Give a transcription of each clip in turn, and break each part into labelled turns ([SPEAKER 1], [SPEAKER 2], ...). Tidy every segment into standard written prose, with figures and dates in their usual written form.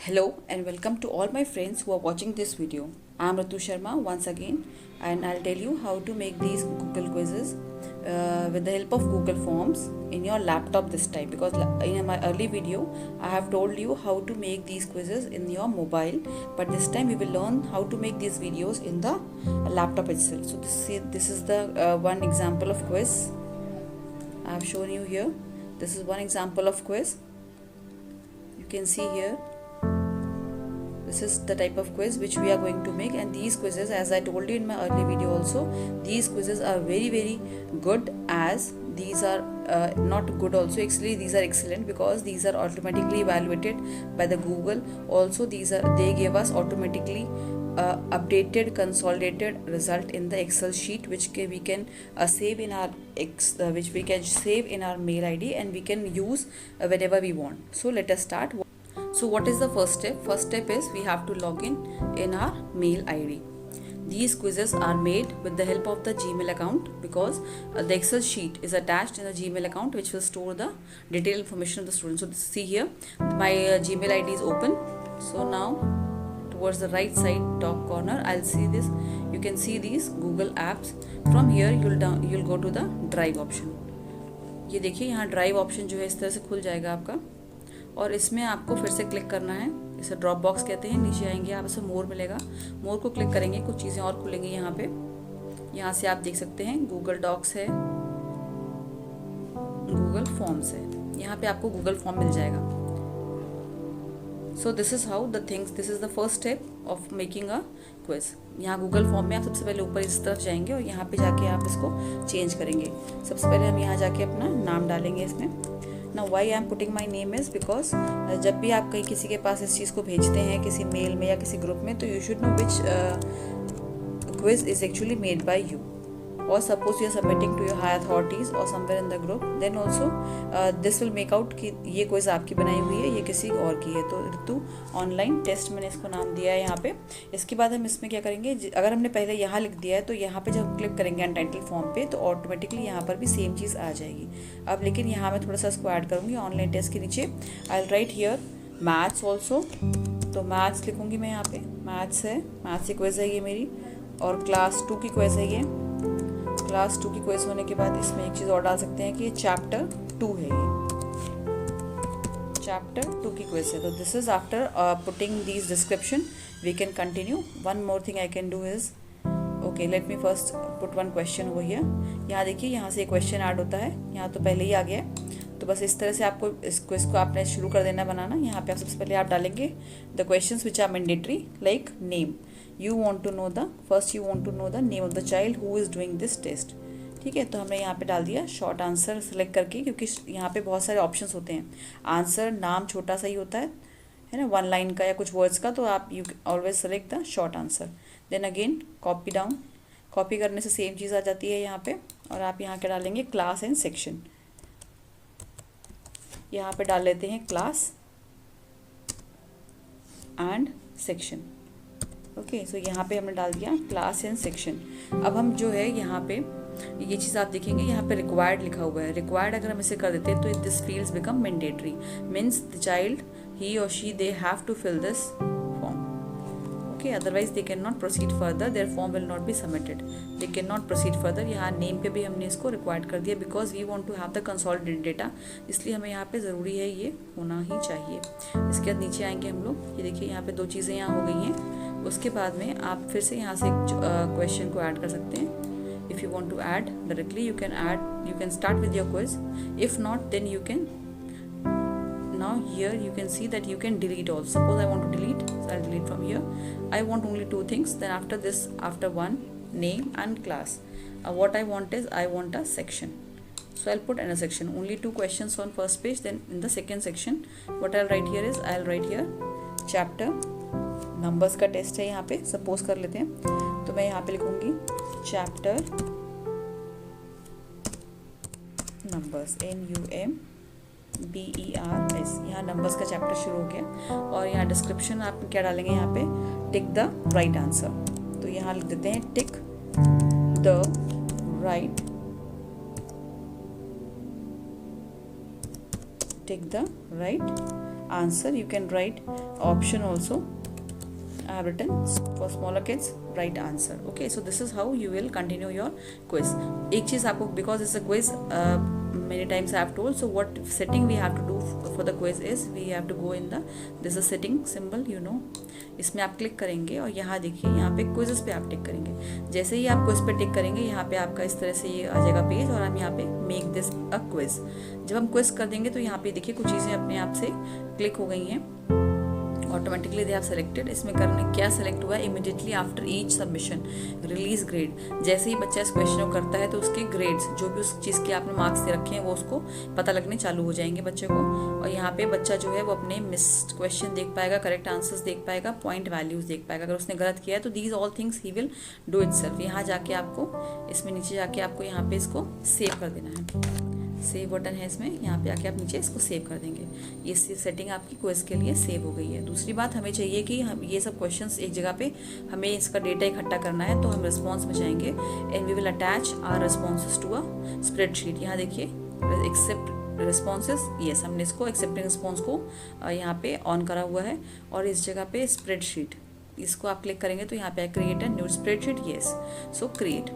[SPEAKER 1] Hello and welcome to all my friends who are watching this video. I am Ratu Sharma once again and I'll tell you how to make these Google quizzes with the help of Google Forms in your laptop this time, because in my early video I have told you how to make these quizzes in your mobile, but this time we will learn how to make these videos in the laptop itself. So this is the one example of quiz I have shown you here. This is one example of quiz. You can see here. This is the type of quiz which we are going to make, and these quizzes, as I told you in my early video also, these quizzes are very good, as these are not good also, actually these are excellent, because these are automatically evaluated by the Google. Also they give us automatically updated consolidated result in the Excel sheet, which we can save in our mail ID, and we can use whenever we want. So let us start. So what is the first step? First step is we have to log in our mail ID. These quizzes are made with the help of the Gmail account, because the Excel sheet is attached in the Gmail account, which will store the detailed information of the student. So see here, my Gmail ID is open. So now towards the right side top corner, I'll see this. You can see these Google apps. From here you'll go to the Drive option. ये देखिए, यहाँ drive option जो है इस तरह से खुल जाएगा आपका, और इसमें आपको फिर से क्लिक करना है। इसे ड्रॉप बॉक्स कहते हैं। नीचे आएंगे आप, इसे मोर मिलेगा, मोर को क्लिक करेंगे, कुछ चीज़ें और खुलेंगी यहाँ पे। यहाँ से आप देख सकते हैं गूगल डॉक्स है, गूगल फॉर्म्स है। यहाँ पे आपको गूगल फॉर्म मिल जाएगा। So this is how the things, this is the first step of making a quiz. यहाँ गूगल फॉर्म में आप सबसे पहले ऊपर इस तरफ जाएंगे और यहाँ पे जाके आप इसको चेंज करेंगे। सबसे पहले हम यहाँ जाके अपना नाम डालेंगे इसमें। Now why I am putting my name is because जब भी आप कहीं किसी के पास इस चीज़ को भेजते हैं, किसी मेल में या किसी ग्रुप में, तो you should know which quiz is actually made by you. Or suppose you are submitting to your high authorities or somewhere in the group, then also this will make out कि ये quiz आपकी बनाई हुई है, ये किसी और की है। तो ऋतु ऑनलाइन टेस्ट मैंने इसको नाम दिया है यहाँ पे। इसके बाद हम इसमें क्या करेंगे, अगर हमने पहले यहाँ लिख दिया है तो यहाँ पे जब क्लिक करेंगे अनटाइटल फॉर्म पे, तो ऑटोमेटिकली यहाँ पर भी सेम चीज़ आ जाएगी। अब लेकिन यहाँ मैं थोड़ा सा इसको ऐड करूँगी। ऑनलाइन टेस्ट के नीचे आई will right here maths also, तो मैथ्स लिखूँगी मैं यहाँ पे। मैथ्स है, मैथ्स की क्विज है ये मेरी, और क्लास 2 की क्विज है ये। क्लास 2 की क्विज होने के बाद इसमें एक चीज़ और डाल सकते हैं कि ये चैप्टर 2 है, ये चैप्टर 2 की क्विज है। तो this is after putting these description we can continue. One more thing I can do is, okay let me first put one question over here. यहाँ देखिए, यहाँ से एक क्वेश्चन ऐड होता है, यहाँ तो पहले ही आ गया है। तो बस इस तरह से आपको इस क्विज को आपने शुरू कर देना बनाना। यहाँ पे आप सबसे पहले आप डालेंगे the questions which are mandatory, like name. You want to know the name of the child who is doing this test. ठीक है, तो हमने यहाँ पे डाल दिया शॉर्ट आंसर सेलेक्ट करके, क्योंकि यहाँ पे बहुत सारे ऑप्शंस होते हैं। आंसर नाम छोटा सा ही होता है ना, 1 लाइन का या कुछ वर्ड्स का, तो आप you always select the short answer. Then again copy down, copy करने से सेम चीज़ आ जाती है यहाँ पे, और आप यहाँ के डालेंगे क्लास एंड सेक्शन। यहाँ पे डाल लेते हैं क्लास एंड सेक्शन। ओके, सो यहाँ पे हमने डाल दिया क्लास एंड सेक्शन। अब हम जो है यहाँ पे ये चीज़ आप देखेंगे, यहाँ पे रिक्वायर्ड लिखा हुआ है। रिक्वायर्ड अगर हम इसे कर देते हैं तो this fields become mandatory, means the child he और she they have to fill this form. Okay, otherwise they can not proceed further, their form will not be submitted, they can not proceed further. यहाँ name पे भी हमने इसको required कर दिया, because we want to have the consolidated data, इसलिए हमें यहाँ पे ज़रूरी है, ये होना ही चाहिए। इसके बाद नीचे आएंगे हम लोग, ये देखिए यहाँ पे 2 चीज़ें यहाँ हो गई हैं। उसके बाद में आप फिर से यहाँ से क्वेश्चन को ऐड कर सकते हैं। If you want to add directly you can start with your quiz. If not then you can, now here you can see that you can delete also. Suppose I want to delete, so I'll delete from here. I want only 2 things. Then after this, after one, name and class, what I want is I want a section, so I'll put in a section only 2 questions on first page. Then in the second section what I'll write here is I'll write here chapter, numbers का test है यहाँ पे, suppose कर लेते हैं, तो मैं यहाँ पे लिखूँगी चैप्टर नंबर्स, NUMBERS। यहाँ नंबर्स का चैप्टर शुरू हो गया, और यहाँ डिस्क्रिप्शन आप क्या डालेंगे, यहाँ पे टिक द राइट आंसर। तो यहाँ लिख देते हैं tick the right, tick the right answer. You can write option also. I have written for smaller kids, write answer. Okay, so this is how you will continue your quiz. एक चीज़ आपको, because it's a quiz, many times I have told, so what setting we have to do for the quiz is we have to go in the, this is setting symbol, you know, इसमें आप click करेंगे और यहाँ देखिए, यहाँ पे quiz पे आप टिक करेंगे. जैसे ही आप क्विज पे टिक करेंगे, यहाँ पे आपका इस तरह से ये आ जाएगा पेज, और हम यहाँ पे मेक दिस अ क्विज. जब हम क्विज कर देंगे तो यहाँ पे देखिए कुछ चीज़ें अपने आप से क्लिक हो गई हैं, ऑटोमेटिकली दे हैव सेलेक्टेड. इसमें करने क्या सेलेक्ट हुआ है, immediately after each submission release grade. जैसे ही बच्चा इस क्वेश्चन को करता है तो उसके ग्रेड्स, जो भी उस चीज़ के आपने मार्क्स दे रखे हैं, वो उसको पता लगने चालू हो जाएंगे बच्चे को. और यहाँ पे बच्चा जो है वो अपने मिस्ड क्वेश्चन देख पाएगा, करेक्ट आंसर्स देख पाएगा, पॉइंट वैल्यूज देख पाएगा. अगर उसने गलत किया है तो these all things he will do it self. यहाँ जाके आपको, इसमें नीचे जाके आपको यहाँ पे इसको सेव कर देना है. सेव बटन है इसमें, यहाँ पे आके आप नीचे इसको सेव कर देंगे. ये सेटिंग आपकी क्विज के लिए सेव हो गई है. दूसरी बात, हमें चाहिए कि हम ये सब क्वेश्चंस एक जगह पे हमें इसका डेटा इकट्ठा करना है, तो हम रिस्पॉन्स में जाएंगे and we will attach our responses to a spreadsheet. यहाँ देखिए एक्सेप्ट रिस्पॉन्सेस, यस, हमने इसको एक्सेप्टिंग रिस्पॉन्स को यहाँ पे ऑन करा हुआ है, और इस जगह पे स्प्रेडशीट, इसको आप क्लिक करेंगे तो यहाँ पे create a new spreadsheet. Yes, so create.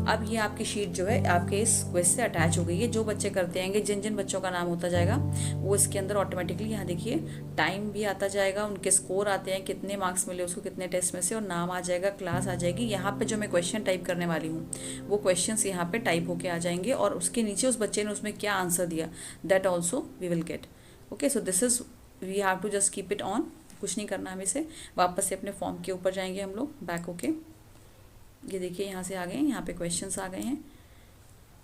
[SPEAKER 1] अब ये आपकी शीट जो है आपके इस क्विज से अटैच हो गई है. जो बच्चे करते आएंगे, जिन जिन बच्चों का नाम होता जाएगा, वो इसके अंदर ऑटोमेटिकली, यहाँ देखिए टाइम भी आता जाएगा, उनके स्कोर आते हैं, कितने मार्क्स मिले उसको कितने टेस्ट में से, और नाम आ जाएगा, क्लास आ जाएगी. यहाँ पे जो मैं क्वेश्चन टाइप करने वाली हूँ वो क्वेश्चन यहाँ पे टाइप होके आ जाएंगे, और उसके नीचे उस बच्चे ने उसमें क्या आंसर दिया, that also we will get. Okay, so this is, we have to just keep it on. कुछ नहीं करना हमें से. वापस से अपने फॉर्म के ऊपर जाएंगे हम लोग, बैक होके. ये देखिए यहाँ से आ गए, यहाँ पे क्वेश्चंस आ गए हैं,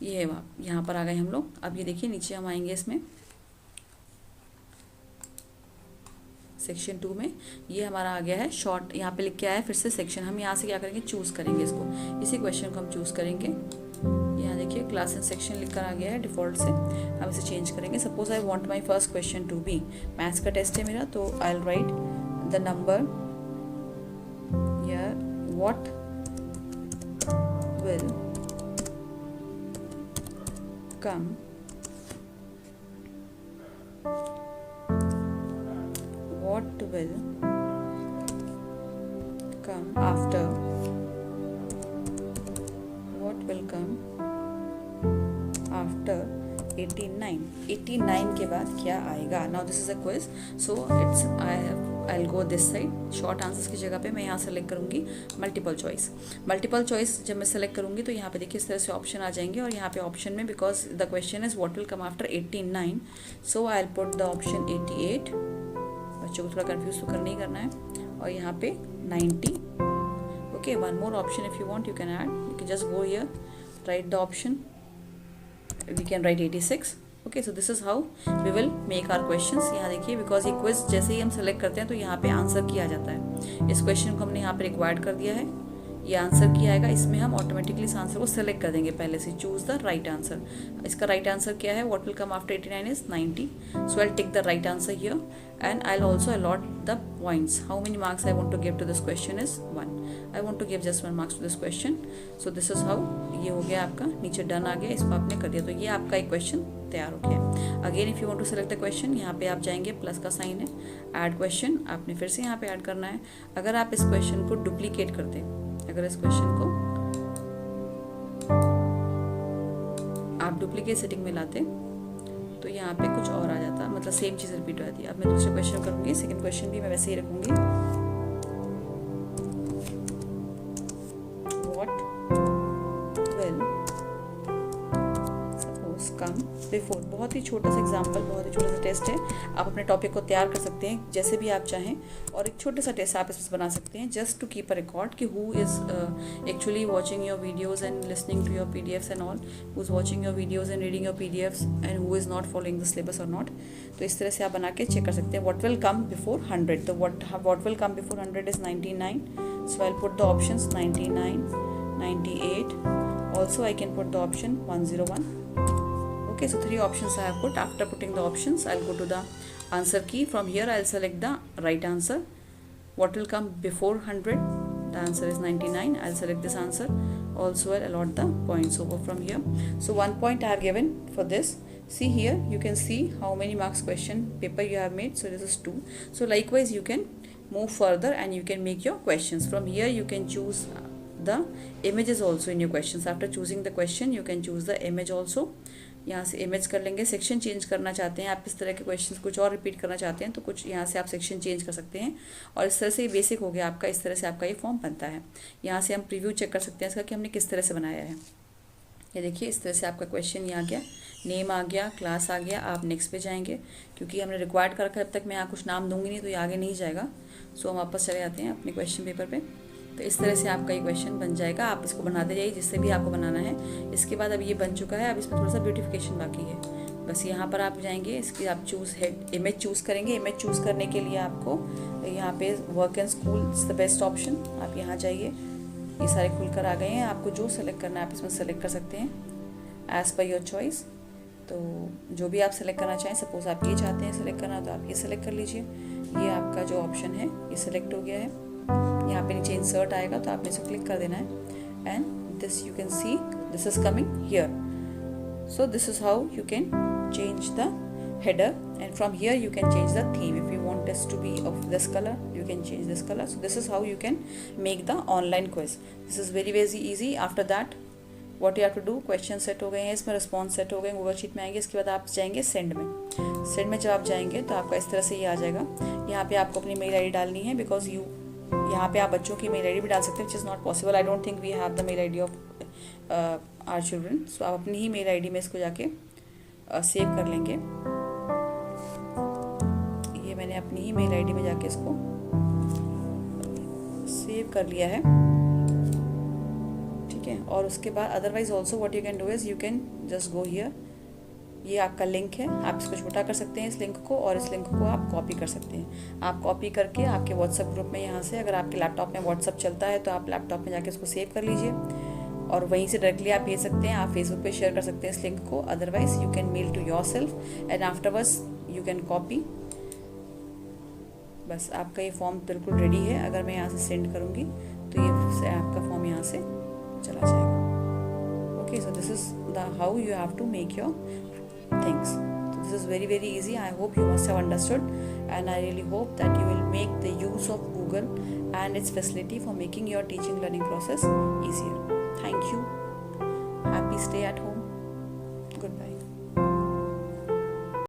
[SPEAKER 1] ये यहाँ पर आ गए हम लोग. अब ये देखिए नीचे हम आएंगे इसमें सेक्शन 2 में, ये हमारा आ गया है शॉर्ट, यहाँ पे लिख के आया है फिर से सेक्शन. हम यहाँ से क्या करेंगे, चूज़ करेंगे इसको, इसी क्वेश्चन को हम चूज़ करेंगे. यहाँ देखिए क्लास एंड सेक्शन लिखकर आ गया है डिफ़ॉल्ट से, हम इसे चेंज करेंगे. Suppose I want my first question to be, maths का टेस्ट है मेरा, तो I will write the number या what will come after, what will come after 89. 89 के बाद क्या आएगा. Now this is a quiz, so it's I'll go this side. Short answers की जगह पे मैं यहाँ सेलेक्ट करूँगी मल्टीपल चॉइस. मल्टीपल चॉइस जब मैं सेलेक्ट करूँगी तो यहाँ पे देखिए इस तरह से ऑप्शन आ जाएंगे, और यहाँ पे ऑप्शन में, because the question is what will come after 89, so I will put the option 88. बच्चों को थोड़ा कंफ्यूज तो करना ही करना है. और यहाँ पे 90. Okay, one more option if you want you can add, you can just go here, right the option, we can write 86. Okay, so this is how we will make our questions. यहाँ देखिए, because ये quiz जैसे ही हम select करते हैं तो यहाँ पे आंसर की आ जाता है. इस क्वेश्चन को हमने यहाँ पे रिक्वायर्ड कर दिया है, ये आंसर की आएगा. इसमें हम ऑटोमेटिकली इस आंसर को सेलेक्ट कर देंगे पहले से, चूज द राइट आंसर. इसका राइट आंसर क्या है, what will come after 89 is 90. So I will take the right answer here and I'll also allot the points. How many marks I want to give to this question is 1. I want to give just 1 marks to this question. So this is how, ये हो गया आपका, नीचे done आ गया, इसको आपने कर दिया, तो ये आपका एक क्वेश्चन तैयार हो गया. Again if you want to select the question, यहाँ पे आप जाएंगे, प्लस का साइन है, ऐड क्वेश्चन, आपने फिर से यहाँ पे ऐड करना है. अगर आप इस क्वेश्चन को डुप्लीकेट करते, अगर इस क्वेश्चन को आप डुप्लीकेट सेटिंग में लाते तो यहाँ पे कुछ और आ जाता, मतलब सेम चीज़ रिपीट हो जाती है. अब मैं दूसरे क्वेश्चन करूँगी, सेकंड क्वेश्चन भी मैं वैसे ही रखूँगी, what will suppose come before. बहुत ही छोटा सा एग्जाम्पल, बहुत ही छोटा सा टेस्ट है. आप अपने टॉपिक को तैयार कर सकते हैं जैसे भी आप चाहें, और एक छोटा सा टेस्ट आप इसमें बना सकते हैं, just to keep a record कि who is actually watching your videos and listening to your PDFs and all, who is watching your videos and reading your PDFs and who is not following the syllabus और not. तो इस तरह से आप बना के check कर सकते हैं. व्हाट विल कम बिफोर 100, तो what will come before 100 is 99. So I will put the options 99, 98. Also I can put the option 101. Okay, so 3 options I have put. After putting the options, I'll go to the answer key. From here, I'll select the right answer. What will come before 100? The answer is 99. I'll select this answer. Also, I'll allot the points over from here. So 1 point I have given for this. See here, you can see how many marks question paper you have made. So this is 2. So likewise you can move further and you can make your questions. From here you can choose the images also in your questions. After choosing the question you can choose the image also. यहाँ से image कर लेंगे. Section change करना चाहते हैं आप, इस तरह के क्वेश्चंस कुछ और रिपीट करना चाहते हैं तो कुछ यहाँ से आप सेक्शन चेंज कर सकते हैं. और इस तरह से ये बेसिक हो गया आपका. इस तरह से आपका ये फॉर्म बनता है. यहाँ से हम प्रीव्यू चेक कर सकते हैं इसका कि हमने किस तरह से बनाया है. ये देखिए इस तरह से आपका क्वेश्चन ये आ गया, नेम आ गया, क्लास आ गया. आप नेक्स्ट पे जाएंगे क्योंकि हमने रिक्वायर्ड कर रखा है. अब तक मैं यहाँ कुछ नाम दूंगी नहीं तो ये आगे नहीं जाएगा. सो हम वापस चले जाते हैं अपने क्वेश्चन पेपर पे. तो इस तरह से आपका ये क्वेश्चन बन जाएगा. आप इसको बनाते जाइए जिससे भी आपको बनाना है. इसके बाद अब ये बन चुका है. अब इसमें थोड़ा सा ब्यूटिफिकेशन बाकी है. बस यहाँ पर आप जाएंगे, इसकी आप चूज़ हेड इमेज चूज़ करेंगे. इमेज चूज़ करने के लिए आपको यहाँ पे work and school is the best option. आप यहाँ जाइए, ये सारे खुलकर आ गए हैं. आपको जो सेलेक्ट करना है आप इसमें सेलेक्ट कर सकते हैं एज़ पर योर चॉइस. तो जो भी आप सेलेक्ट करना चाहें, सपोज आप ये चाहते हैं सेलेक्ट करना तो आप ये सेलेक्ट कर लीजिए. ये आपका जो ऑप्शन है ये सेलेक्ट हो गया है. यहाँ पे नीचे इंसर्ट आएगा तो आपने इसे क्लिक कर देना है. And this you can see this is coming here. So this is how you can change the header, and from here you can change the theme. If you want this to be of this color you can change this color. So this is how you can make the online quiz. This is very very easy. After that what you have to do, question set हो गए हैं, इसमें response set हो गए, Google sheet में आएंगे. इसके बाद आप जाएंगे सेंड में. सेंड में जब आप जाएंगे तो आपका इस तरह से ये आ जाएगा. यहाँ पे आपको अपनी मेल आईडी डालनी है बिकॉज यू यहाँ पे आप बच्चों की मेल आईडी भी डाल सकते हैं, which is not possible. I don't think we have the mail ID of our children. So आप अपनी ही मेल आईडी में इसको जाके सेव कर लेंगे. ये मैंने अपनी ही मेल आईडी में जाके इसको सेव कर लिया है. ठीक है. और उसके बाद otherwise also what you can do is you can just go here. ये आपका लिंक है, आप इसको छोटा कर सकते हैं इस लिंक को, और इस लिंक को आप कॉपी कर सकते हैं. आप कॉपी करके आपके व्हाट्सएप ग्रुप में यहाँ से, अगर आपके लैपटॉप में व्हाट्सएप चलता है तो आप लैपटॉप में जाके इसको सेव कर लीजिए और वहीं से डायरेक्टली आप भेज सकते हैं. आप फेसबुक पे शेयर कर सकते हैं इस लिंक को. Otherwise you can mail to yourself and afterwards you can copy. बस आपका ये फॉर्म बिल्कुल रेडी है. अगर मैं यहाँ से सेंड करूँगी तो ये आपका फॉर्म यहाँ से चला जाएगा. Okay, so this is the how you have to make your things. So this is very very easy. I hope you must have understood, and I really hope that you will make the use of Google and its facility for making your teaching learning process easier. Thank you. Happy stay at home. Goodbye.